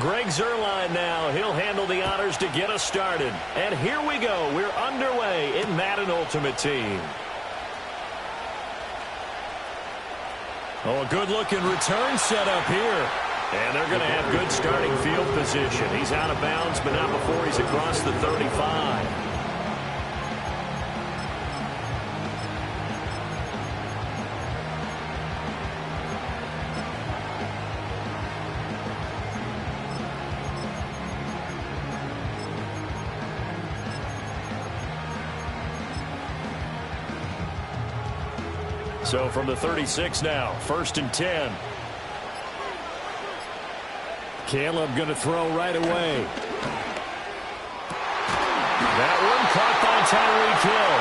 Greg Zuerlein now. He'll handle the honors to get us started. And here we go. We're underway in Madden Ultimate Team. Oh, a good-looking return set up here. And they're going to have good starting field position. He's out of bounds, but not before he's across the 35. So from the 36 now, 1st and 10. Caleb going to throw right away. That one caught by Tyreek Hill.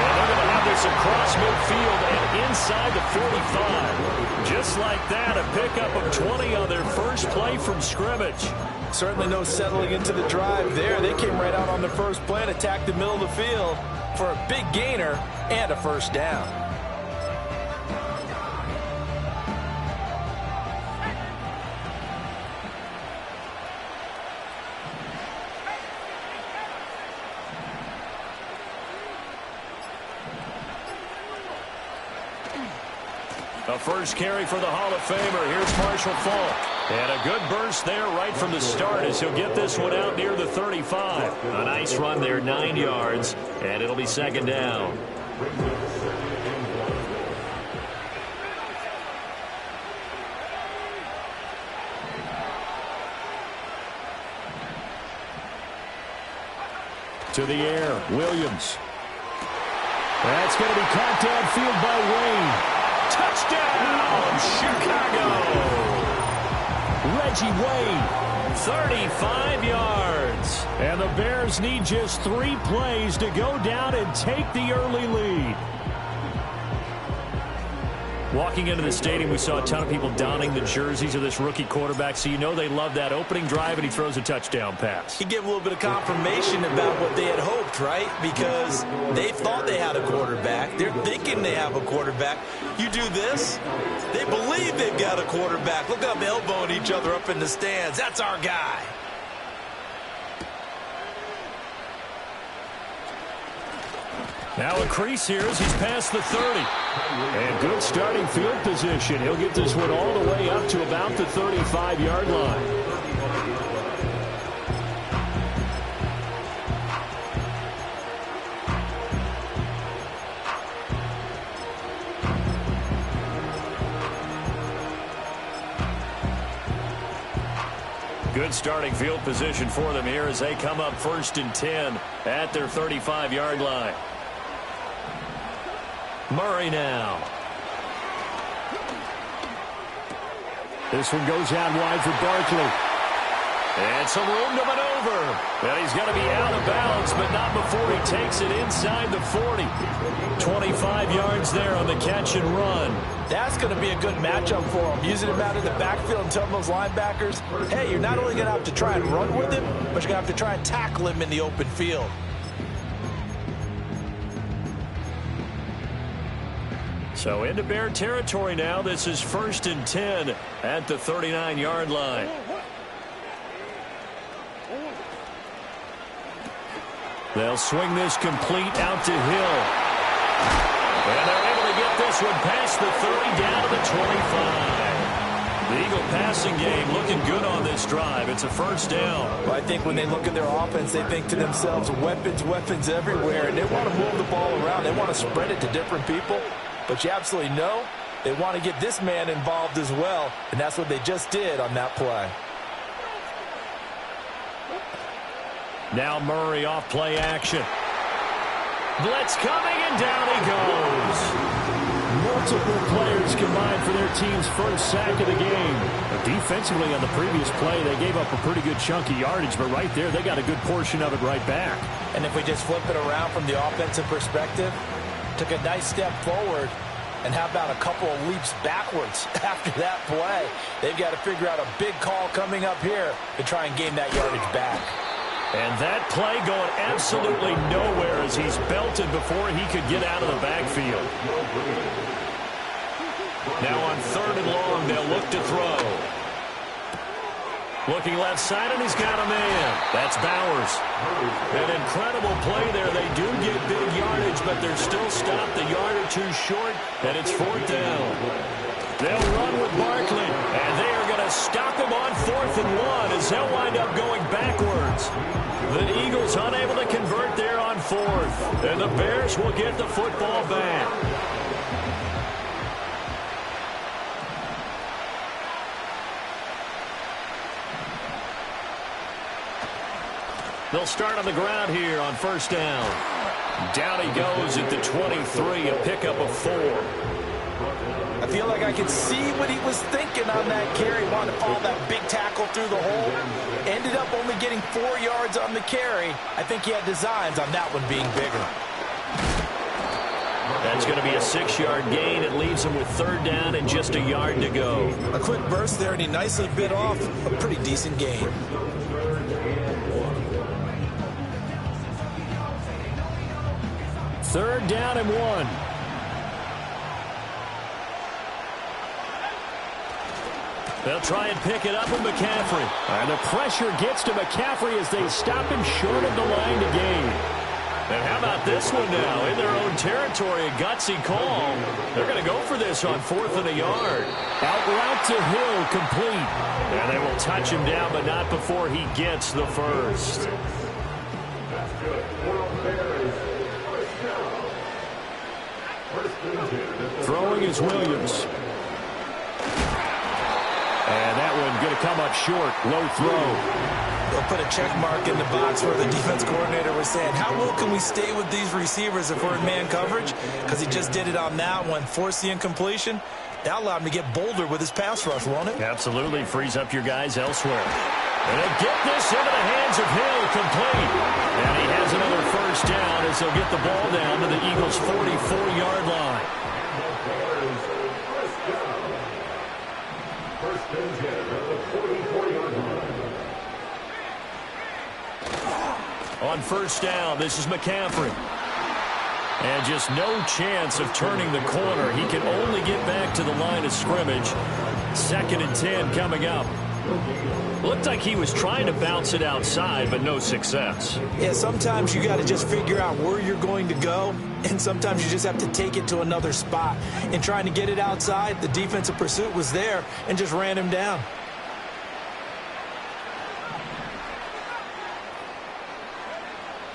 And they're going to have this across midfield and inside the 45. Just like that, a pickup of 20 on their first play from scrimmage. Certainly no settling into the drive there. They came right out on the first play and attacked the middle of the field for a big gainer and a first down. A first carry for the Hall of Famer. Here's Marshall Faulk. And a good burst there right from the start as he'll get this one out near the 35. A nice run there, 9 yards, and it'll be 2nd down. To the air, Williams. That's going to be caught downfield by Wayne. Touchdown, Chicago! Reggie Wayne, 35 yards. And the Bears need just 3 plays to go down and take the early lead. Walking into the stadium, we saw a ton of people donning the jerseys of this rookie quarterback, so you know they love that opening drive, and he throws a touchdown pass. He gave a little bit of confirmation about what they had hoped, right? Because they thought they had a quarterback. They're thinking they have a quarterback. You do this, they believe they've got a quarterback. Look up, elbowing each other up in the stands. That's our guy. Now a crease here as he's past the 30. And good starting field position. He'll get this one all the way up to about the 35-yard line. Good starting field position for them here as they come up 1st and 10 at their 35-yard line. Murray now. This one goes out wide for Barkley. And some room to maneuver. And he's going to be out of bounds, but not before he takes it inside the 40. 25 yards there on the catch and run. That's going to be a good matchup for him. Using him out in the backfield and telling those linebackers, hey, you're not only going to have to try and run with him, but you're going to have to try and tackle him in the open field. So into Bear territory now. This is 1st and 10 at the 39-yard line. They'll swing this complete out to Hill. And they're able to get this one past the 30 down to the 25. The Eagle passing game looking good on this drive. It's a first down. Well, I think when they look at their offense, they think to themselves, weapons, weapons everywhere. And they want to move the ball around. They want to spread it to different people. But you absolutely know they want to get this man involved as well, and that's what they just did on that play. Now Murray off play action. Blitz coming, and down he goes. Multiple players combined for their team's first sack of the game. But defensively on the previous play, they gave up a pretty good chunk of yardage, but right there they got a good portion of it right back. And if we just flip it around from the offensive perspective, took a nice step forward, and how about a couple of leaps backwards after that play? They've got to figure out a big call coming up here to try and gain that yardage back. And that play going absolutely nowhere as he's belted before he could get out of the backfield. Now on 3rd and long, they'll look to throw. Looking left side, and he's got a man. That's Bowers. An incredible play there. They do get big yardage, but they're still stopped a yard or two short, and it's 4th down. They'll run with Barkley, and they are going to stop him on 4th and 1 as they'll wind up going backwards. The Eagles unable to convert there on 4th, and the Bears will get the football back. They'll start on the ground here on 1st down. Down he goes at the 23, a pickup of 4. I feel like I could see what he was thinking on that carry. Wanted to follow that big tackle through the hole. Ended up only getting 4 yards on the carry. I think he had designs on that one being bigger. That's going to be a 6-yard gain. It leaves him with 3rd down and just a yard to go. A quick burst there, and he nicely bit off a pretty decent gain. Third down and 1. They'll try and pick it up with McCaffrey. And the pressure gets to McCaffrey as they stop him short of the line to gain. And how about this one now? In their own territory, a gutsy call. They're going to go for this on 4th and a yard. Out route to Hill, complete. And they will touch him down, but not before he gets the first. Throwing is Williams. And that one going to come up short. Low throw. They'll put a check mark in the box where the defense coordinator was saying, how low can we stay with these receivers if we're in man coverage? Because he just did it on that one. Forced the incompletion. That allowed him to get bolder with his pass rush, won't it? Absolutely. Frees up your guys elsewhere. And they get this into the hands of Hill, complete. And he has another first down as they'll get the ball down to the Eagles' 44-yard line. On 1st down, this is McCaffrey. And just no chance of turning the corner. He can only get back to the line of scrimmage. 2nd and 10 coming up. Looked like he was trying to bounce it outside, but no success. Yeah, sometimes you got to just figure out where you're going to go, and sometimes you just have to take it to another spot. In trying to get it outside, the defensive pursuit was there and just ran him down.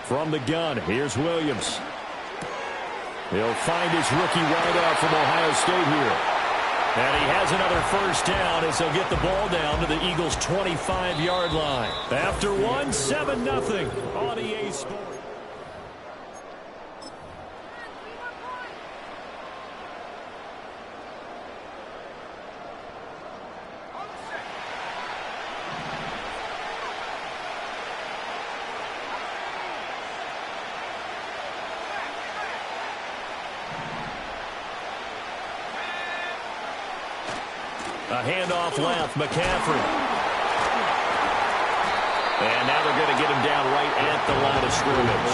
From the gun, here's Williams. He'll find his rookie wideout from Ohio State here. And he has another first down as they'll get the ball down to the Eagles' 25-yard line. After 7-0 on EA Sports. A handoff left, McCaffrey. And now they're going to get him down right at the line of scrimmage.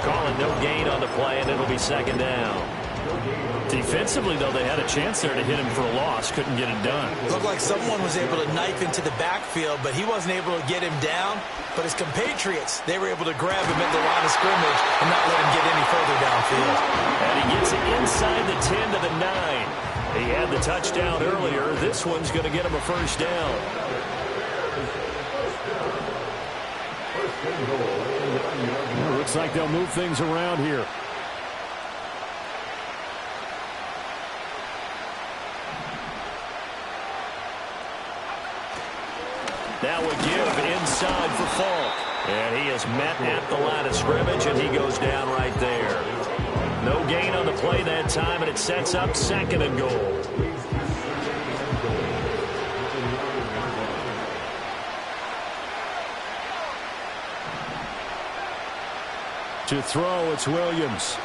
Calling no gain on the play, and it'll be 2nd down. Defensively, though, they had a chance there to hit him for a loss. Couldn't get it done. Looked like someone was able to knife into the backfield, but he wasn't able to get him down. But his compatriots, they were able to grab him at the line of scrimmage and not let him get any further downfield. And he gets it inside the 10 to the 9. He had the touchdown earlier. This one's going to get him a first down. Well, looks like they'll move things around here. Now we give inside for Falk. And he is met at the line of scrimmage, and he goes down right there. No gain on the play that time, and it sets up 2nd and goal. To throw, it's Williams.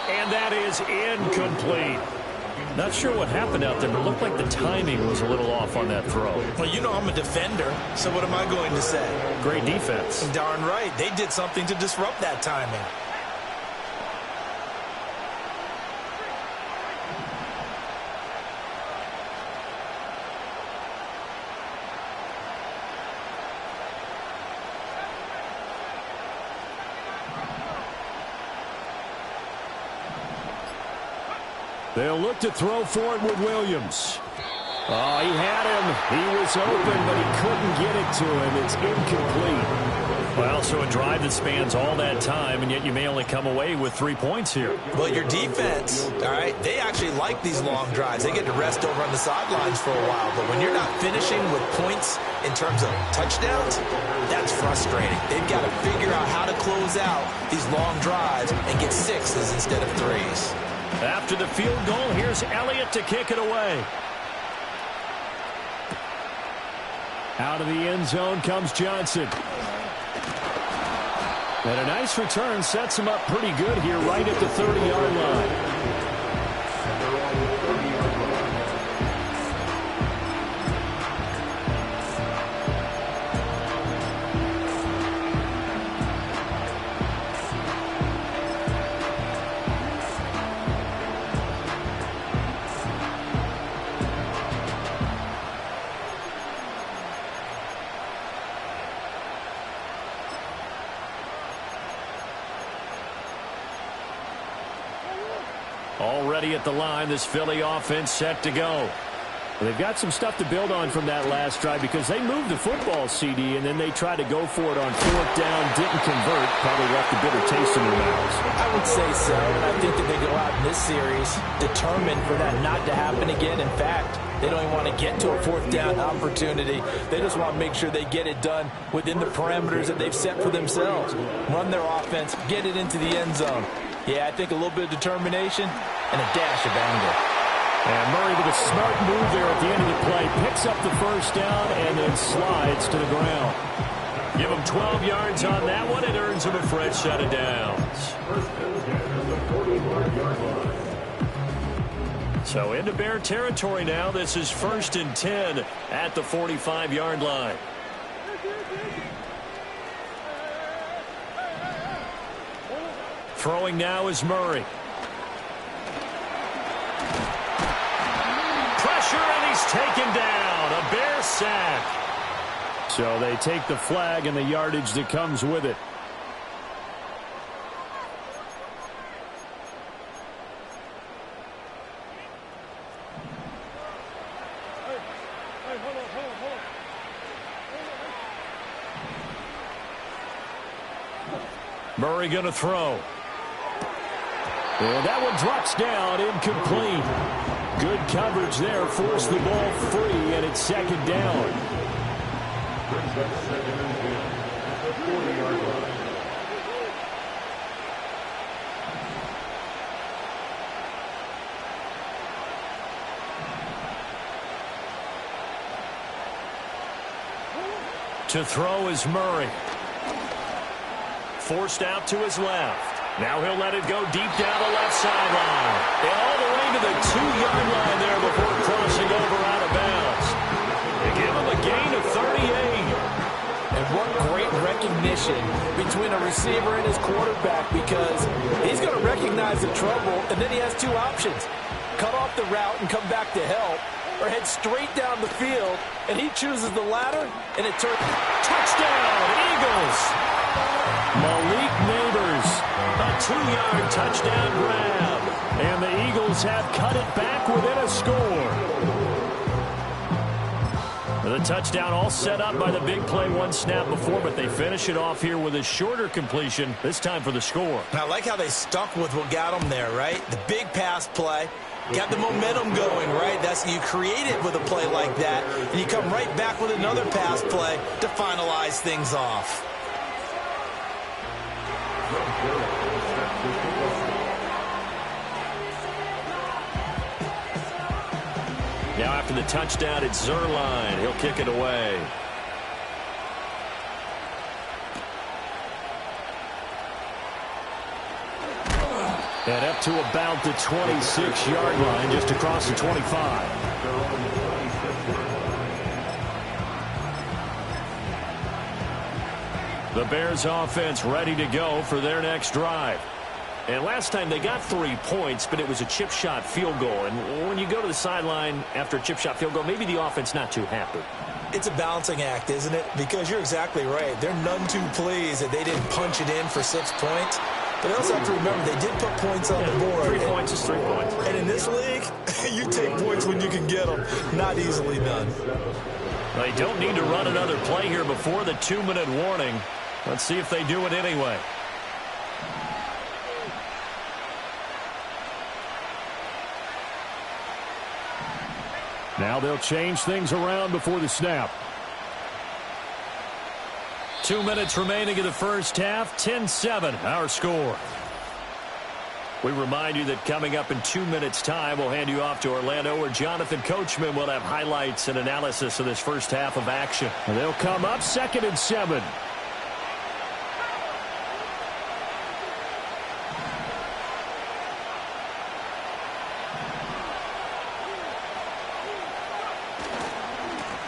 And that is incomplete. Not sure what happened out there, but it looked like the timing was a little off on that throw. Well, you know I'm a defender, so what am I going to say? Great defense. Darn right. They did something to disrupt that timing. They'll look to throw for it with Williams. Oh, he had him. He was open, but he couldn't get it to him. It's incomplete. Well, so a drive that spans all that time, and yet you may only come away with 3 points here. Well, your defense, all right, they actually like these long drives. They get to rest over on the sidelines for a while. But when you're not finishing with points in terms of touchdowns, that's frustrating. They've got to figure out how to close out these long drives and get 6s instead of 3s. After the field goal, here's Elliott to kick it away. Out of the end zone comes Johnson. And a nice return sets him up pretty good here right at the 30-yard line. Already at the line, this Philly offense set to go. They've got some stuff to build on from that last drive because they moved the football, CD, and then they tried to go for it on 4th down, didn't convert, probably left a bitter taste in their mouths. I would say so, and I think that they go out in this series determined for that not to happen again. In fact, they don't even want to get to a 4th down opportunity. They just want to make sure they get it done within the parameters that they've set for themselves. Run their offense, get it into the end zone. Yeah, I think a little bit of determination and a dash of anger. And Murray with a smart move there at the end of the play. Picks up the first down and then slides to the ground. Give him 12 yards on that one. It earns him a fresh set of downs. So into Bear territory now. This is 1st and 10 at the 45-yard line. Throwing now is Murray. Pressure, and he's taken down. A Bear sack. So they take the flag and the yardage that comes with it. Murray going to throw. And that one drops down, incomplete. Good coverage there, forced the ball free, and it's 2nd down. To throw is Murray. Forced out to his left. Now he'll let it go deep down the left sideline. And all the way to the 2-yard line there before crossing over out of bounds. They give him a gain of 38. And what great recognition between a receiver and his quarterback, because he's going to recognize the trouble, and then he has 2 options. Cut off the route and come back to help, or head straight down the field, and he chooses the latter, and it turns. Touchdown, Eagles! Malik Neighbors, a 2-yard touchdown grab. And the Eagles have cut it back within a score. The touchdown all set up by the big play 1 snap before, but they finish it off here with a shorter completion, this time for the score. And I like how they stuck with what got them there, right? The big pass play. Got the momentum going, right? That's you create it with a play like that, and you come right back with another pass play to finalize things off. Now after the touchdown, it's Zerline. He'll kick it away. And up to about the 26-yard line, just across the 25. The Bears offense ready to go for their next drive. And last time they got 3 points, but it was a chip shot field goal. And when you go to the sideline after a chip shot field goal, maybe the offense not too happy. It's a balancing act, isn't it? Because you're exactly right. They're none too pleased that they didn't punch it in for 6 points. But they also have to remember they did put points on the board. 3 points is 3 points. And in this league, you take points when you can get them. Not easily done. They don't need to run another play here before the 2-minute warning. Let's see if they do it anyway. Now they'll change things around before the snap. 2 minutes remaining in the first half. 10-7, our score. We remind you that coming up in 2 minutes' time, we'll hand you off to Orlando, where Jonathan Coachman will have highlights and analysis of this first half of action. And they'll come up 2nd and 7.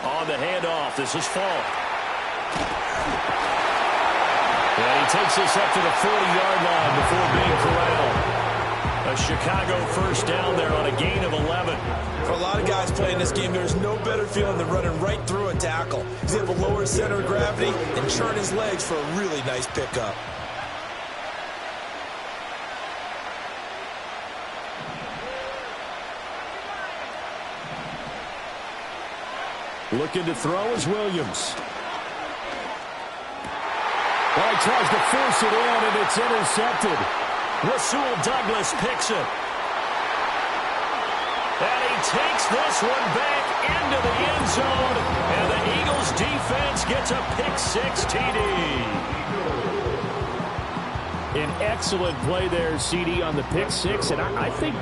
On the handoff, this is Fall. And he takes this up to the 40-yard line before being corralled. A Chicago first down there on a gain of 11. For a lot of guys playing this game, there's no better feeling than running right through a tackle. He's able to lower his center of gravity and churn his legs for a really nice pickup. Looking to throw is Williams. Well, he tries to force it in, and it's intercepted. Rasul Douglas picks it. And he takes this one back into the end zone. And the Eagles defense gets a pick-6 TD. An excellent play there, CD, on the pick-6. And I think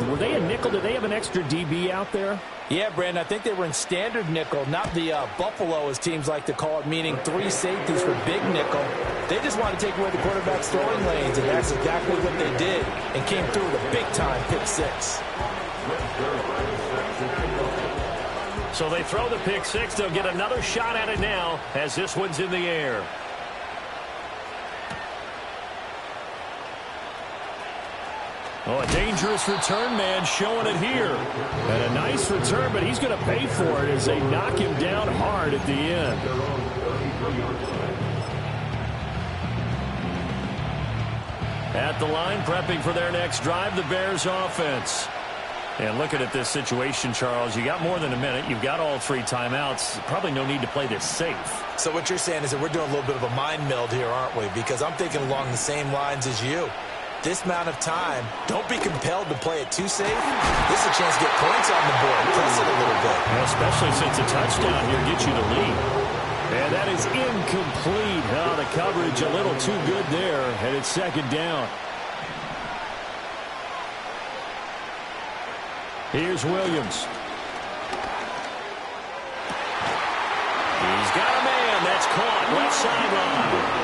were they a nickel? Did they have an extra DB out there? Yeah, Brandon, I think they were in standard nickel, not the Buffalo, as teams like to call it, meaning 3 safeties for big nickel. They just want to take away the quarterback's throwing lanes, and that's exactly what they did, and came through with a big-time pick-6. So they throw the pick-6. They'll get another shot at it now as this one's in the air. Oh, a dangerous return man showing it here. And a nice return, but he's going to pay for it as they knock him down hard at the end. At the line, prepping for their next drive, the Bears offense. And looking at this situation, Charles, you got more than a minute. You've got all 3 timeouts. Probably no need to play this safe. So what you're saying is that we're doing a little bit of a mind meld here, aren't we? Because I'm thinking along the same lines as you. This amount of time, don't be compelled to play it too safe. This is a chance to get points on the board. Press it a little bit. Well, especially since a touchdown here gets you the lead. And that is incomplete. Oh, the coverage a little too good there, and it's 2nd down. Here's Williams. He's got a man. That's caught left sideline.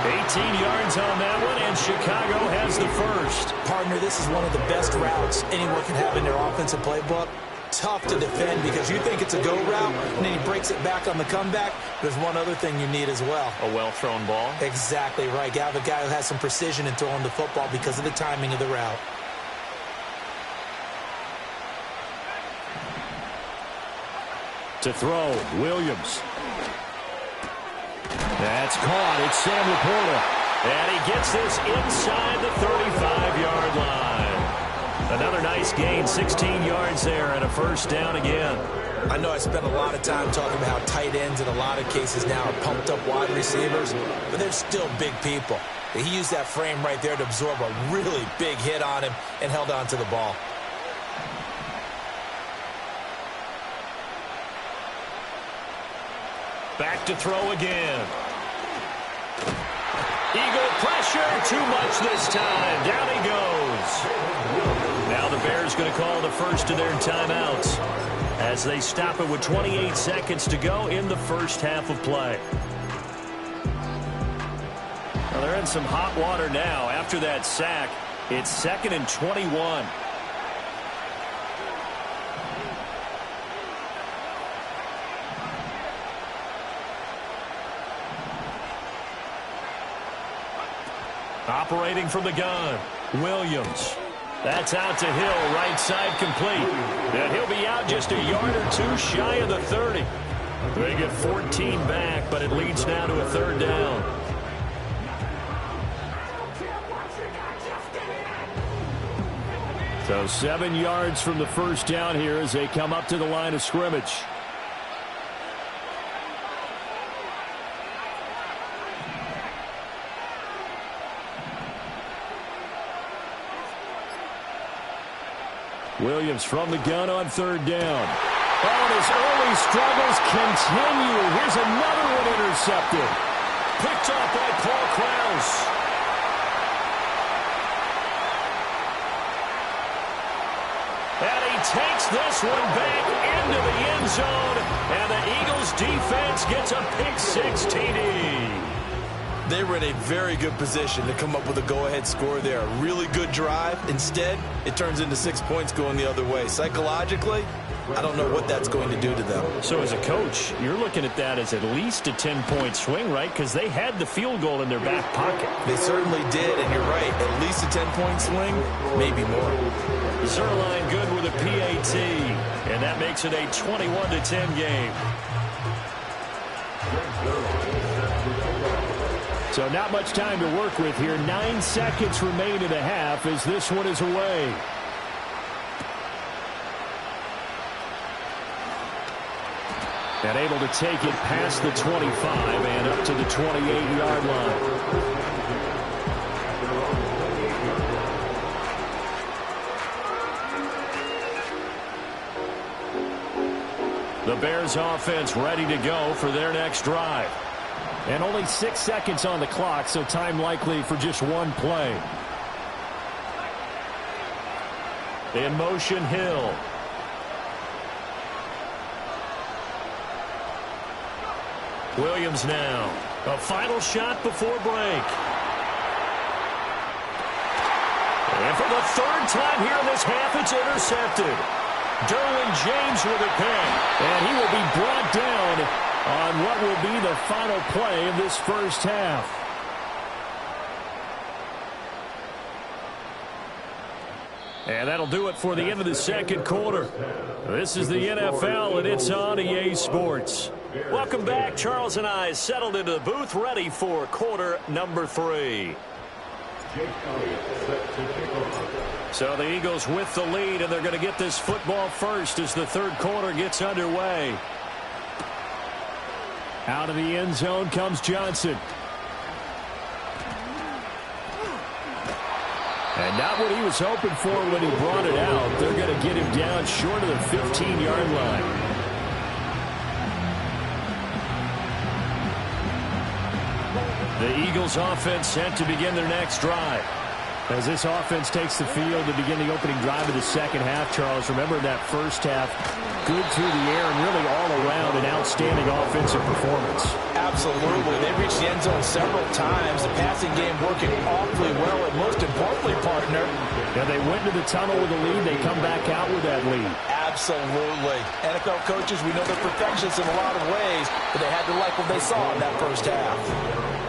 18 yards on that one, and Chicago has the first. Partner, this is one of the best routes anyone can have in their offensive playbook. Tough to defend because you think it's a go route, and then he breaks it back on the comeback. There's one other thing you need as well. A well-thrown ball. Exactly right. You have a guy who has some precision in throwing the football because of the timing of the route. To throw, Williams. That's caught. It's Sam Laporta. And he gets this inside the 35-yard line. Another nice gain, 16 yards there, and a first down again. I know I spent a lot of time talking about how tight ends in a lot of cases now are pumped up wide receivers, but they're still big people. He used that frame right there to absorb a really big hit on him and held on to the ball. Back to throw again. Eagle pressure, too much this time. Down he goes. Now the Bears going to call the first of their timeouts as they stop it with 28 seconds to go in the first half of play. Well, they're in some hot water now after that sack. It's 2nd and 21. Operating from the gun, Williams. That's out to Hill, right side complete. And he'll be out just a yard or two shy of the 30. They get 14 back, but it leads now to a 3rd down. So 7 yards from the first down here as they come up to the line of scrimmage. Williams from the gun on 3rd down. Oh, and his early struggles continue. Here's another one intercepted. Picked off by Paul Krause. And he takes this one back into the end zone. And the Eagles defense gets a pick-6 TD. They were in a very good position to come up with a go-ahead score there. A really good drive. Instead, it turns into 6 points going the other way. Psychologically, I don't know what that's going to do to them. So as a coach, you're looking at that as at least a 10-point swing, right? Because they had the field goal in their back pocket. They certainly did, and you're right. At least a 10-point swing, maybe more. Zerline good with a PAT, and that makes it a 21-10 game. So not much time to work with here. 9 seconds remain in the half as this one is away. And able to take it past the 25 and up to the 28-yard line. The Bears offense ready to go for their next drive. And only 6 seconds on the clock, so time likely for just one play. In motion, Hill. Williams now. A final shot before break. And for the 3rd time here in this half, it's intercepted. Derwin James with a pick. And he will be brought down on what will be the final play of this first half. And that'll do it for the end of the second quarter. This is the NFL, and it's on EA Sports. Welcome back. Charles and I settled into the booth, ready for quarter number 3. So the Eagles with the lead, and they're going to get this football first as the 3rd quarter gets underway. Out of the end zone comes Johnson. And not what he was hoping for when he brought it out. They're going to get him down short of the 15-yard line. The Eagles offense set to begin their next drive. As this offense takes the field to begin the opening drive of the second half, Charles, remember that first half, good through the air and really all around an outstanding offensive performance. Absolutely. They reached the end zone several times. The passing game working awfully well, and most importantly, partner. Yeah, they went to the tunnel with a lead. They come back out with that lead. Absolutely. NFL coaches, we know they're perfectionists in a lot of ways, but they had to like what they saw in that first half.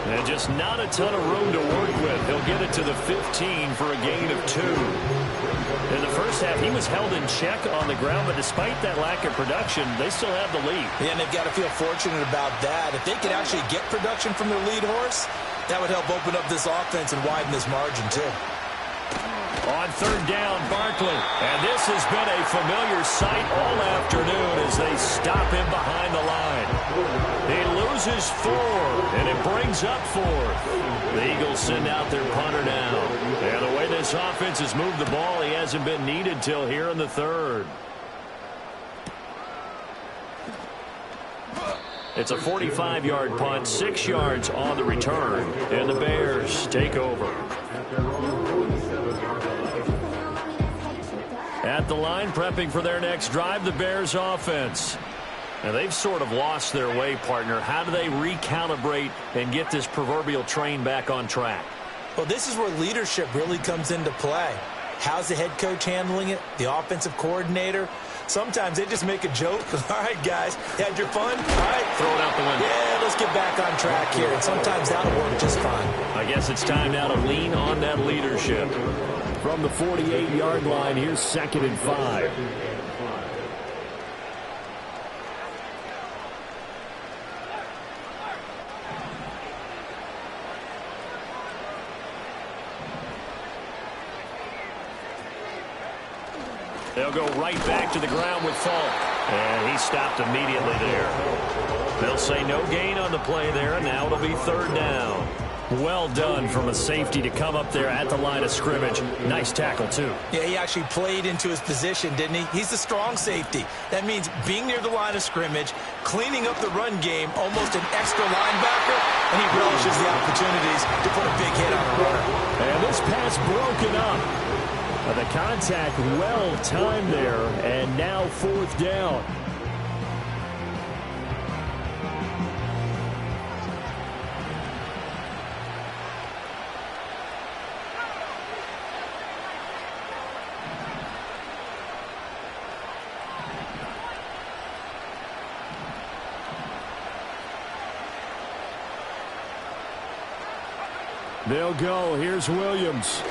And just not a ton of room to work with. He'll get it to the 15 for a gain of 2. In the first half, he was held in check on the ground, but despite that lack of production, they still have the lead. Yeah, and they've got to feel fortunate about that. If they could actually get production from their lead horse, that would help open up this offense and widen this margin, too. On 3rd down, Barkley. And this has been a familiar sight all afternoon as they stop him behind the line. He loses 4, and it brings up 4th. The Eagles send out their punter now. And the way this offense has moved the ball, he hasn't been needed till here in the 3rd. It's a 45-yard punt, 6 yards on the return, and the Bears take over. At the line, prepping for their next drive, the Bears offense. Now, they've sort of lost their way, partner. How do they recalibrate and get this proverbial train back on track? Well, this is where leadership really comes into play. How's the head coach handling it? The offensive coordinator? Sometimes they just make a joke. All right, guys, had your fun? All right. Throw it out the window. Yeah, let's get back on track here. And sometimes that'll work just fine. I guess it's time now to lean on that leadership. From the 48-yard line, here's 2nd and 5. They'll go right back to the ground with Falk. And he stopped immediately there. They'll say no gain on the play there, and now it'll be 3rd down. Well done from a safety to come up there at the line of scrimmage. Nice tackle, too. Yeah, he actually played into his position, didn't he? He's a strong safety. That means being near the line of scrimmage, cleaning up the run game, almost an extra linebacker, and he relishes the opportunities to put a big hit on a runner. And this pass broken up. The contact well timed there, and now 4th down. They'll go. Here's Williams.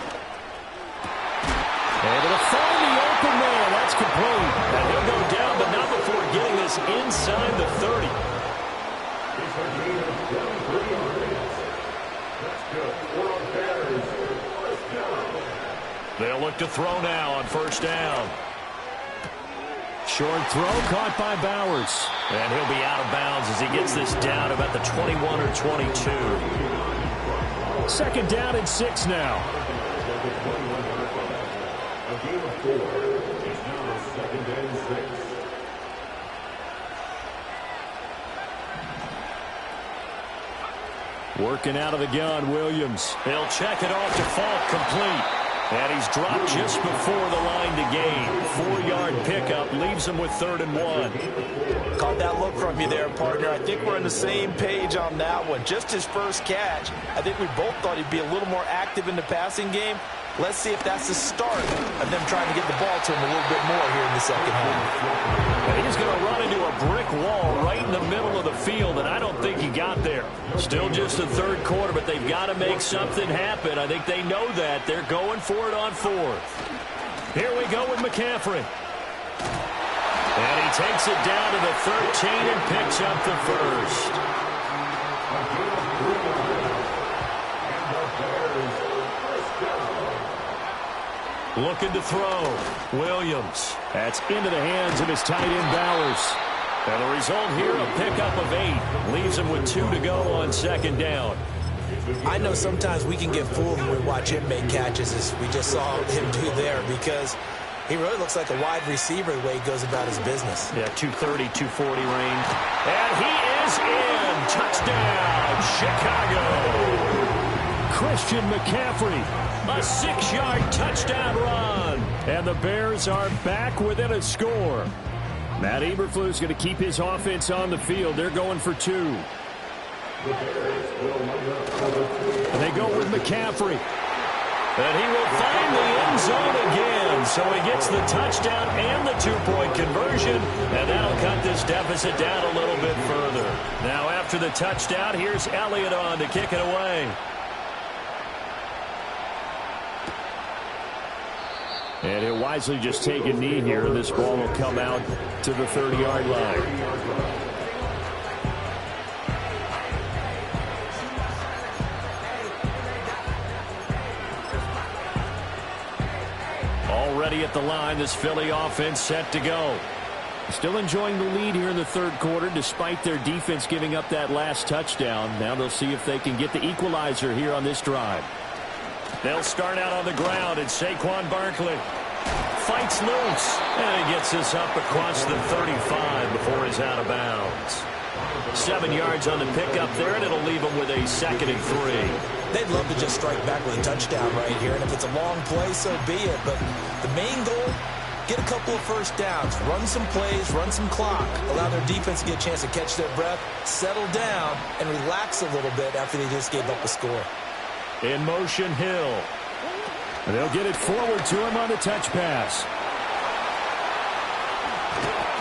Able to find the open man. That's complete. And he'll go down, but not before getting this inside the 30. They'll look to throw now on 1st down. Short throw caught by Bowers. And he'll be out of bounds as he gets this down about the 21 or 22. 2nd down and 6 now. Working out of the gun, Williams. He'll check it off to Falk, complete. And he's dropped just before the line to gain. 4-yard pickup leaves him with 3rd and 1. Caught that look from you there, partner. I think we're on the same page on that one. Just his first catch. I think we both thought he'd be a little more active in the passing game. Let's see if that's the start of them trying to get the ball to him a little bit more here in the 2nd half. And he's going to run into a brick wall right in the middle of the field, and I don't think he got there. Still just the 3rd quarter, but they've got to make something happen. I think they know that. They're going for it on 4th. Here we go with McCaffrey. And he takes it down to the 13 and picks up the 1st. Looking to throw. Williams. That's into the hands of his tight end, Bowers. And the result here, a pickup of 8. Leaves him with 2 to go on 2nd down. I know sometimes we can get fooled when we watch him make catches, as we just saw him do there, because he really looks like a wide receiver the way he goes about his business. Yeah, 230, 240 range. And he is in. Touchdown, Chicago. Christian McCaffrey, a 6-yard touchdown run. And the Bears are back within a score. Matt Eberflus going to keep his offense on the field. They're going for 2. And they go with McCaffrey. And he will find the end zone again. So he gets the touchdown and the 2-point conversion. And that'll cut this deficit down a little bit further. Now after the touchdown, here's Elliott on to kick it away. And he'll wisely just take a knee here, and this ball will come out to the 30-yard line. Already at the line, this Philly offense set to go. Still enjoying the lead here in the 3rd quarter, despite their defense giving up that last touchdown. Now they'll see if they can get the equalizer here on this drive. They'll start out on the ground, and Saquon Barkley fights loose. And he gets this up across the 35 before he's out of bounds. 7 yards on the pickup there, and it'll leave him with a 2nd and 3. They'd love to just strike back with a touchdown right here, and if it's a long play, so be it. But the main goal, get a couple of first downs, run some plays, run some clock, allow their defense to get a chance to catch their breath, settle down, and relax a little bit after they just gave up a score. In motion, Hill. And they'll get it forward to him on the touch pass.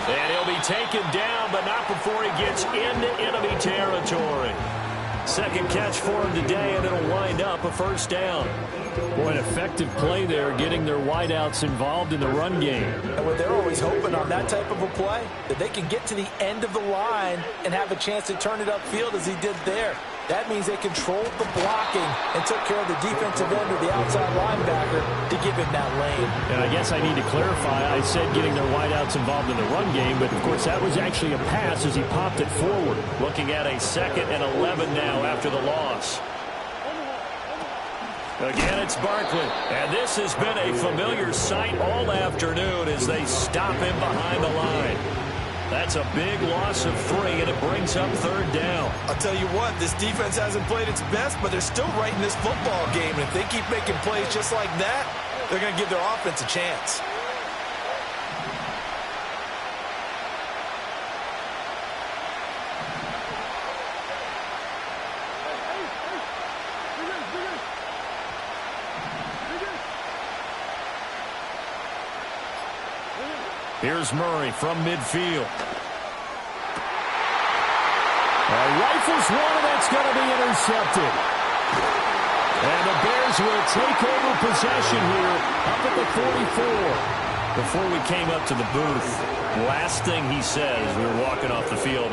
And he'll be taken down, but not before he gets into enemy territory. Second catch for him today, and it'll wind up a first down. Boy, an effective play there, getting their wideouts involved in the run game. And what they're always hoping on that type of a play, that they can get to the end of the line and have a chance to turn it upfield as he did there. That means they controlled the blocking and took care of the defensive end or the outside linebacker to give him that lane. And I guess I need to clarify, I said getting their wideouts involved in the run game, but of course that was actually a pass as he popped it forward. Looking at a 2nd and 11 now after the loss. Again, it's Barkley. And this has been a familiar sight all afternoon as they stop him behind the line. That's a big loss of 3, and it brings up 3rd down. I'll tell you what, this defense hasn't played its best, but they're still right in this football game. And if they keep making plays just like that, they're going to give their offense a chance. Here's Murray from midfield. Rifles one, and that's going to be intercepted. And the Bears will take over possession here up at the 44. Before we came up to the booth, last thing he said as we were walking off the field,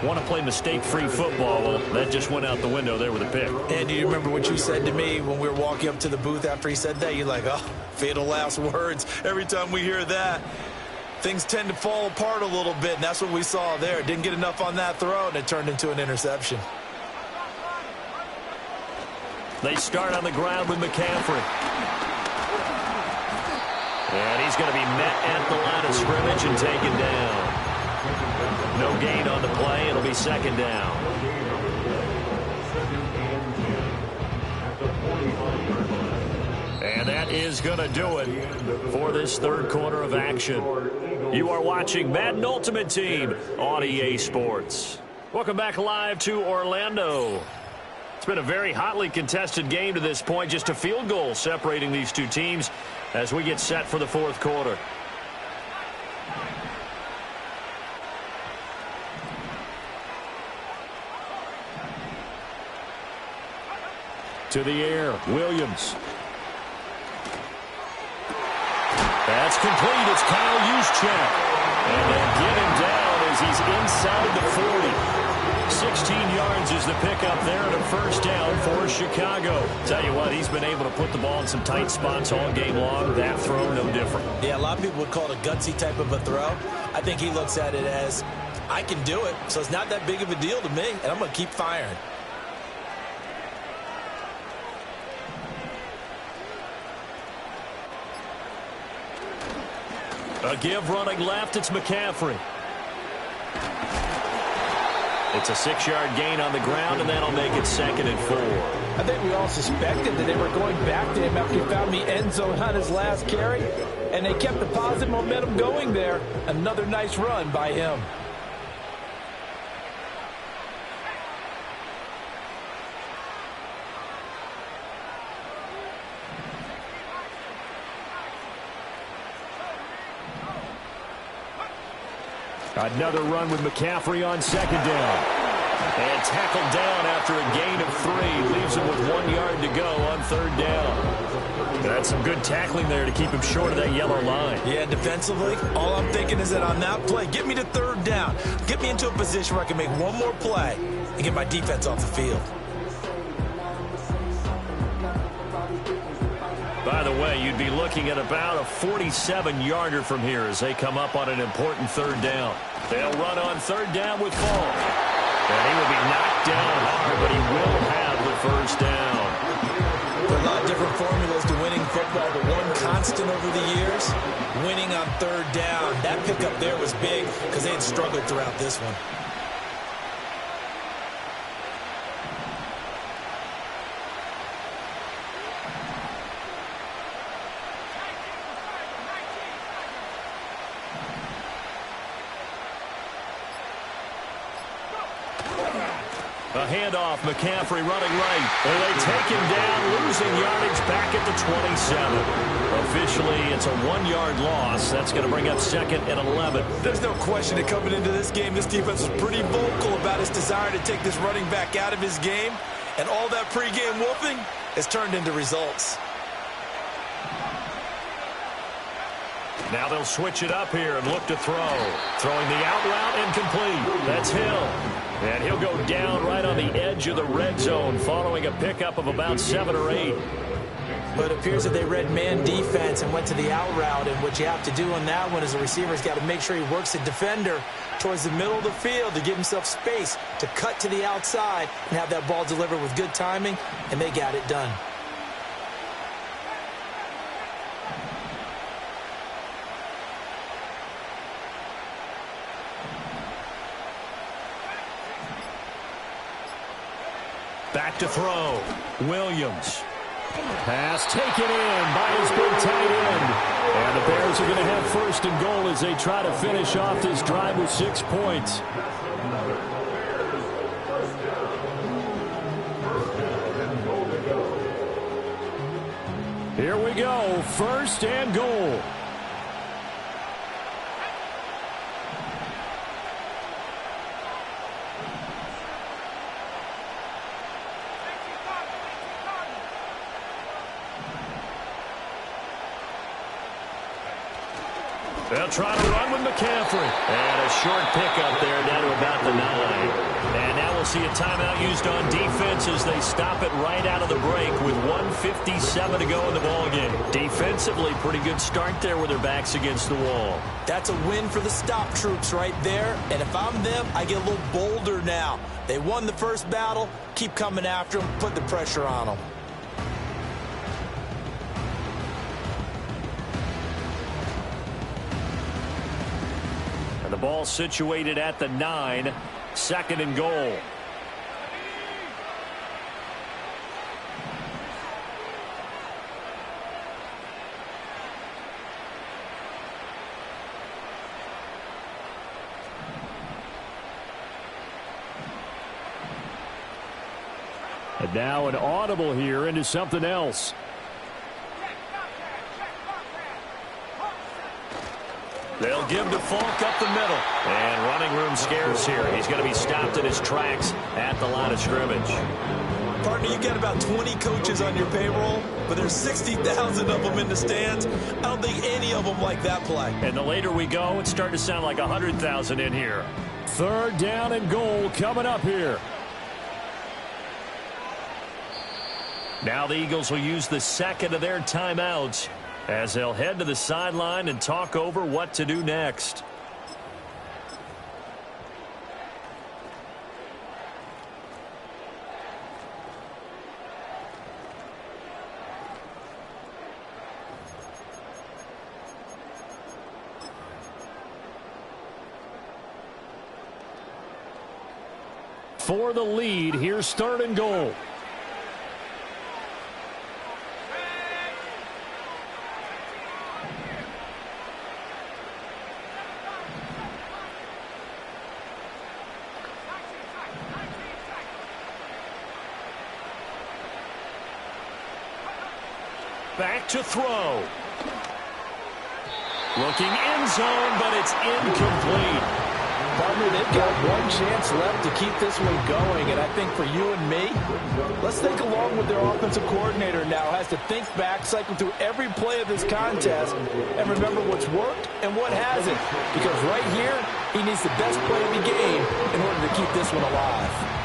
want to play mistake-free football. Well, that just went out the window there with a pick. And do you remember what you said to me when we were walking up to the booth after he said that? You're like, oh, fatal last words. Every time we hear that, things tend to fall apart a little bit, and that's what we saw there. Didn't get enough on that throw, and it turned into an interception. They start on the ground with McCaffrey. And he's going to be met at the line of scrimmage and taken down. No gain on the play. It'll be 2nd down. And that is going to do it for this 3rd quarter of action. You are watching Madden Ultimate Team on EA Sports. Welcome back live to Orlando. It's been a very hotly contested game to this point. Just a field goal separating these two teams as we get set for the 4th quarter. To the air, Williams. That's complete. It's Kyle Juszczyk. And they get him down as he's inside the 40. 16 yards is the pickup there and a first down for Chicago. Tell you what, he's been able to put the ball in some tight spots all game long. That throw, no different. Yeah, a lot of people would call it a gutsy type of a throw. I think he looks at it as, I can do it, so it's not that big of a deal to me, and I'm going to keep firing. A give running left, it's McCaffrey. It's a 6-yard gain on the ground, and that'll make it 2nd and 4. I think we all suspected that they were going back to him after he found the end zone on his last carry, and they kept the positive momentum going there. Another nice run by him. Another run with McCaffrey on 2nd down. And tackled down after a gain of 3. Leaves him with 1 yard to go on 3rd down. That's some good tackling there to keep him short of that yellow line. Yeah, defensively, all I'm thinking is that on that play, get me to 3rd down. Get me into a position where I can make one more play and get my defense off the field. By the way, you'd be looking at about a 47-yarder from here as they come up on an important 3rd down. They'll run on 3rd down with Fall. And he will be knocked down hard, but he will have the first down. There are a lot of different formulas to winning football, but one constant over the years, winning on 3rd down. That pickup there was big because they had struggled throughout this one. A handoff, McCaffrey running right. And they take him down, losing yardage back at the 27. Officially, it's a 1-yard loss. That's going to bring up 2nd and 11. There's no question that coming into this game, this defense was pretty vocal about his desire to take this running back out of his game. And all that pregame whooping has turned into results. Now they'll switch it up here and look to throw. Throwing the out route incomplete. That's Hill. And he'll go down right on the edge of the red zone following a pickup of about 7 or 8. But it appears that they read man defense and went to the out route. And what you have to do on that one is the receiver's got to make sure he works the defender towards the middle of the field to give himself space to cut to the outside and have that ball delivered with good timing, and they got it done. Back to throw. Williams. Pass taken in by his big tight end. And the Bears are going to have 1st and goal as they try to finish off this drive with 6 points. Here we go. 1st and goal. They'll try to run with McCaffrey. And a short pickup there down to about the 9. And now we'll see a timeout used on defense as they stop it right out of the break with 1:57 to go in the ballgame. Defensively, pretty good start there with their backs against the wall. That's a win for the stop troops right there. And if I'm them, I get a little bolder now. They won the first battle. Keep coming after them. Put the pressure on them. And the ball situated at the 9. 2nd and goal. And now an audible here into something else. They'll give to Falk up the middle. And running room scarce here. He's going to be stopped in his tracks at the line of scrimmage. Partner, you got about 20 coaches on your payroll, but there's 60,000 of them in the stands. I don't think any of them like that play. And the later we go, it's starting to sound like 100,000 in here. 3rd down and goal coming up here. Now the Eagles will use the 2nd of their timeouts as they'll head to the sideline and talk over what to do next. For the lead, here's 3rd and goal. Back to throw. Looking end zone, but it's incomplete. Partner, they've got one chance left to keep this one going, and I think for you and me, let's think along with their offensive coordinator now. Has to think back, cycle through every play of this contest, and remember what's worked and what hasn't. Because right here, he needs the best play of the game in order to keep this one alive.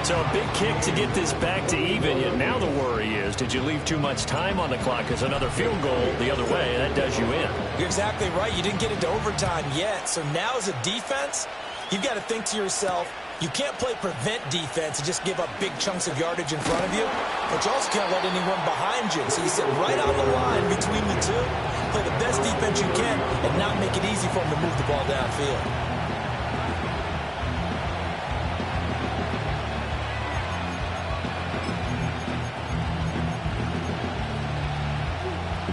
So a big kick to get this back to even, yet now the worry is, did you leave too much time on the clock? Because another field goal the other way, that does you in. You're exactly right. You didn't get into overtime yet. So now as a defense, you've got to think to yourself, you can't play prevent defense and just give up big chunks of yardage in front of you, but you also can't let anyone behind you. So you sit right on the line between the two, play the best defense you can, and not make it easy for them to move the ball downfield.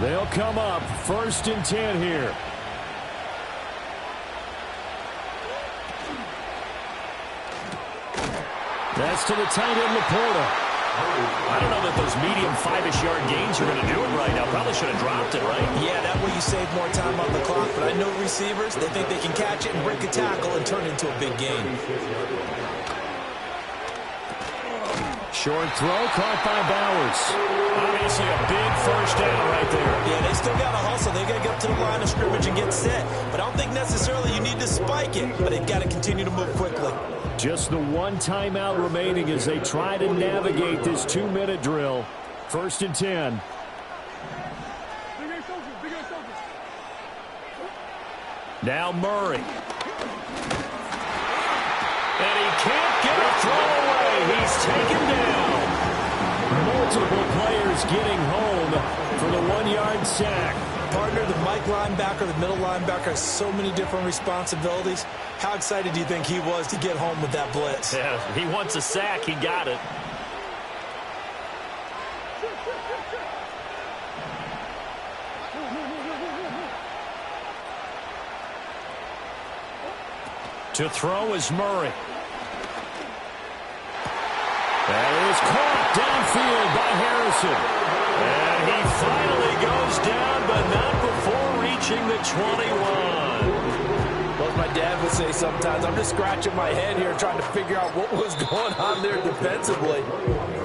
They'll come up 1st and 10 here. That's to the tight end, Laporta. I don't know that those medium 5-ish yard gains are going to do it right now. Probably should have dropped it, right? Yeah, that way you save more time on the clock. But I know receivers, they think they can catch it and break a tackle and turn it into a big gain. Short throw caught by Bowers. Obviously a big first down right there. Yeah, they still got to hustle. They got to get up to the line of scrimmage and get set. But I don't think necessarily you need to spike it. But they've got to continue to move quickly. Just the one timeout remaining as they try to navigate this 2-minute drill. 1st and 10. Now Murray. And he can't get a throw away. He's taken down. Multiple players getting home for the 1-yard sack. Partner, the Mike linebacker, the middle linebacker has so many different responsibilities. How excited do you think he was to get home with that blitz? Yeah, he wants a sack. He got it. To throw is Murray. That is caught downfield by Harrison. And he finally goes down, but not before reaching the 21. Well, as my dad would say sometimes, I'm just scratching my head here trying to figure out what was going on there defensively.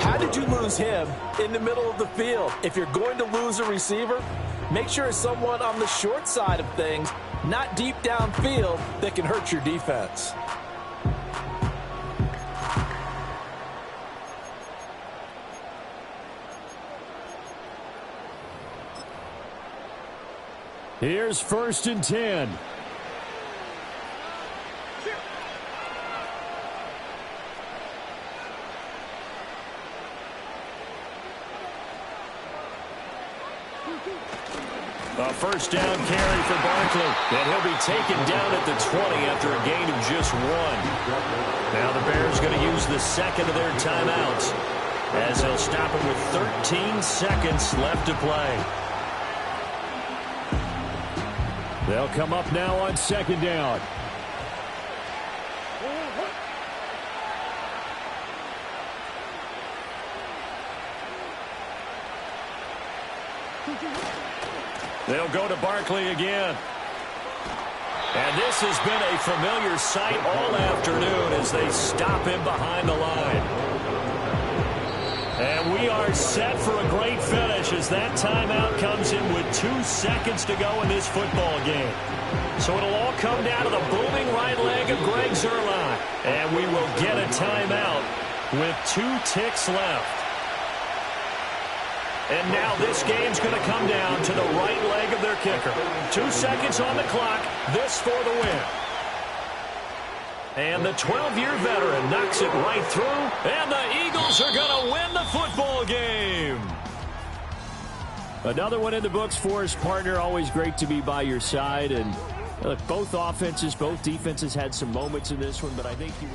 How did you lose him in the middle of the field? If you're going to lose a receiver, make sure it's someone on the short side of things, not deep downfield, that can hurt your defense. Here's 1st and 10. A first down carry for Barkley. And he'll be taken down at the 20 after a gain of just 1. Now the Bears going to use the second of their timeouts as they'll stop him with 13 seconds left to play. They'll come up now on 2nd down. They'll go to Barkley again. And this has been a familiar sight all afternoon as they stop him behind the line. And we are set for a great finish as that timeout comes in with 2 seconds to go in this football game. So it'll all come down to the booming right leg of Greg Zuerlein. And we will get a timeout with 2 ticks left. And now this game's going to come down to the right leg of their kicker. 2 seconds on the clock. This for the win. And the 12-year veteran knocks it right through. And the Eagles are going to win the football game. Another one in the books for us, partner. Always great to be by your side. And look, both offenses, both defenses had some moments in this one, but I think you